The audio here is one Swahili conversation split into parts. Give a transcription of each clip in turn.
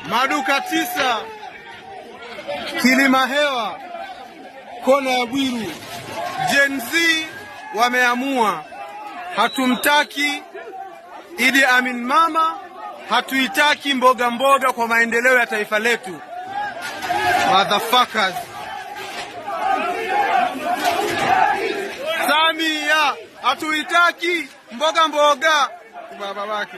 Maduka 9 Kilima Hewa kona ya Bwiru. Gen Z wameamua, hatumtaki Idi Amin mama, hatuitaki mboga kwa maendeleo ya taifa letu. Motherfuckers. Samia hatuitaki mboga baba wake.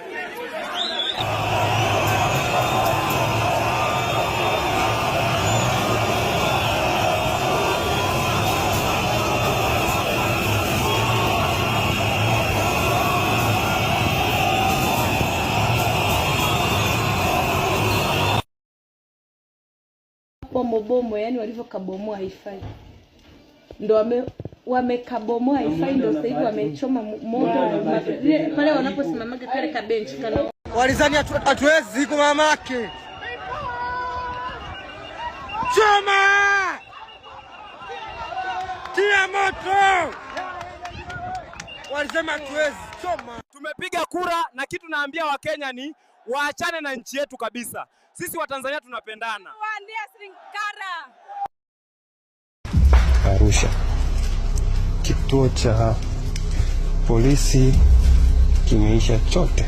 Bomo yani walivyokabomoa haifai. Ndio wamekabomoa haifai, ndio sasa hivi wamechoma moto pale wanaposimamaga kale ka bench kana. Walizani hatuwezi kwa mamake. Choma! Tia moto! Walisema hatuwezi, choma. Tumepiga kura na kitu naambia Wakenya ni waachane na nchi yetu kabisa. Sisi wa Tanzania tunapendana. Arusha. Kituo cha polisi kimeisha chote.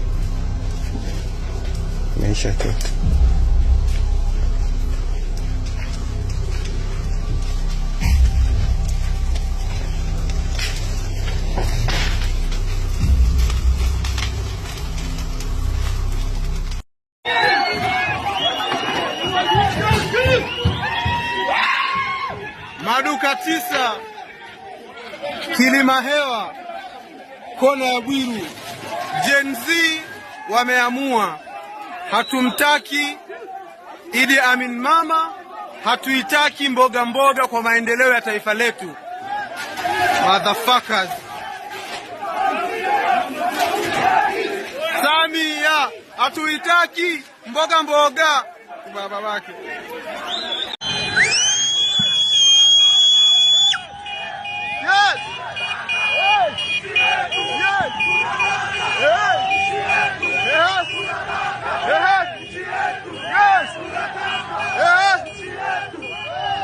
Maduka 9 Kilima Hewa kona ya Bwiru. Gen Z wameamua, hatumtaki Idi Amin mama, hatuitaki mboga kwa maendeleo ya taifa letu. Motherfuckers. Samia hatuitaki mboga baba wake.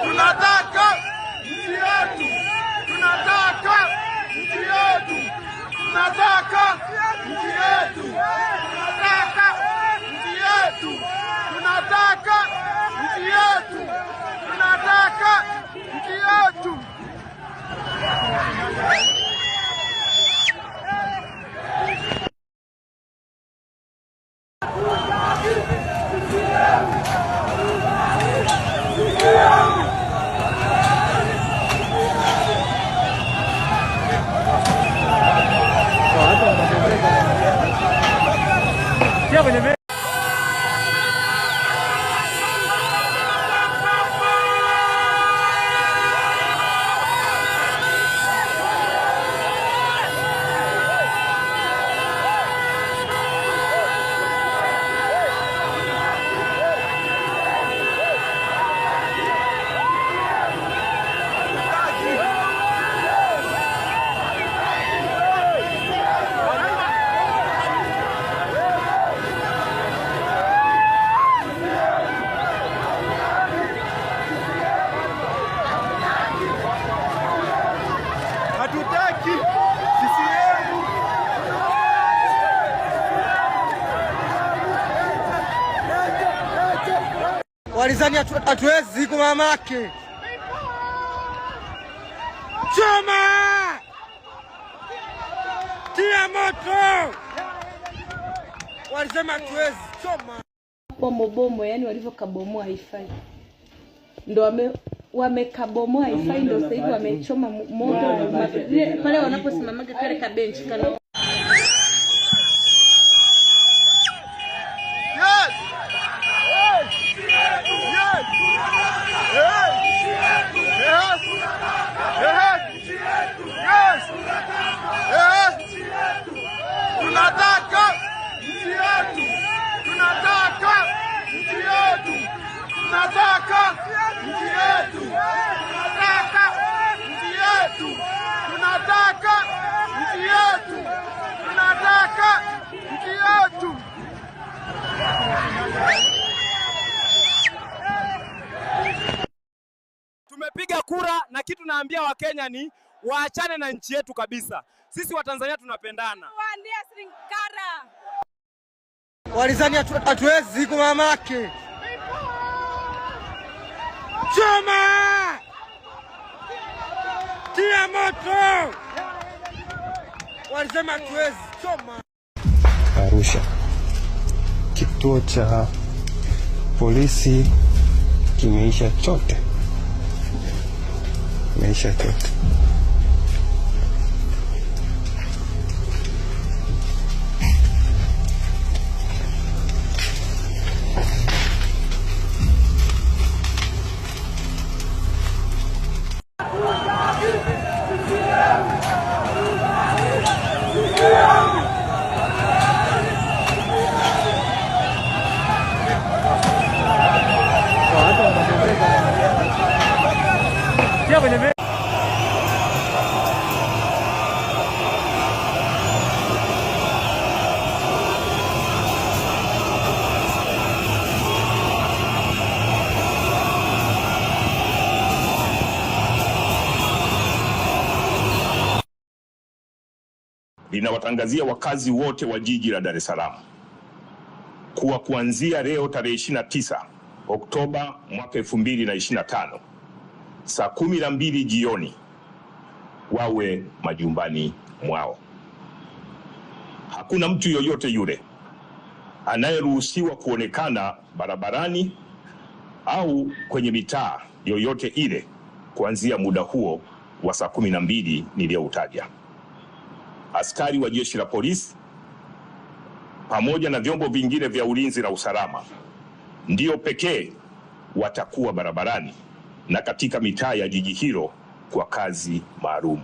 Tunataka nchi yetu, tunataka nchi yetu, tunataka nchi yetu, tunataka nchi yetu, tunataka nchi yetu, tunataka nchi yetu. Walizani hatuwezi kwa mamake. Choma! Tia moto! Walisema hatuwezi, choma. Bomo yani walivyokabomoa haifai. Ndio wamekabomoa haifai, ndio sasa hivi wamechoma moto pale wanaposimamaga kale ka bench kana. Tunataka nchi yetu, tunataka nchi yetu, tunataka nchi yetu, tunataka nchi yetu, tunataka nchi yetu. kitu naambia Wakenya ni waachane na nchi yetu kabisa. Sisi Watanzania tunapendana. Walizani hatuwezi kwa mamake. Choma! Tia moto! Walisema hatuwezi. Choma! Arusha, kituo cha polisi kimeisha chote. Kimeisha chote. Linawatangazia wakazi wote wa jiji la Dar es Salaam kuwa kuanzia leo tarehe 29 Oktoba mwaka 2025 saa 12 jioni wawe majumbani mwao. Hakuna mtu yoyote yule anayeruhusiwa kuonekana barabarani au kwenye mitaa yoyote ile kuanzia muda huo wa saa 12 niliyoutaja. Askari wa jeshi la polisi pamoja na vyombo vingine vya ulinzi na usalama ndio pekee watakuwa barabarani na katika mitaa ya jiji hilo kwa kazi maalum.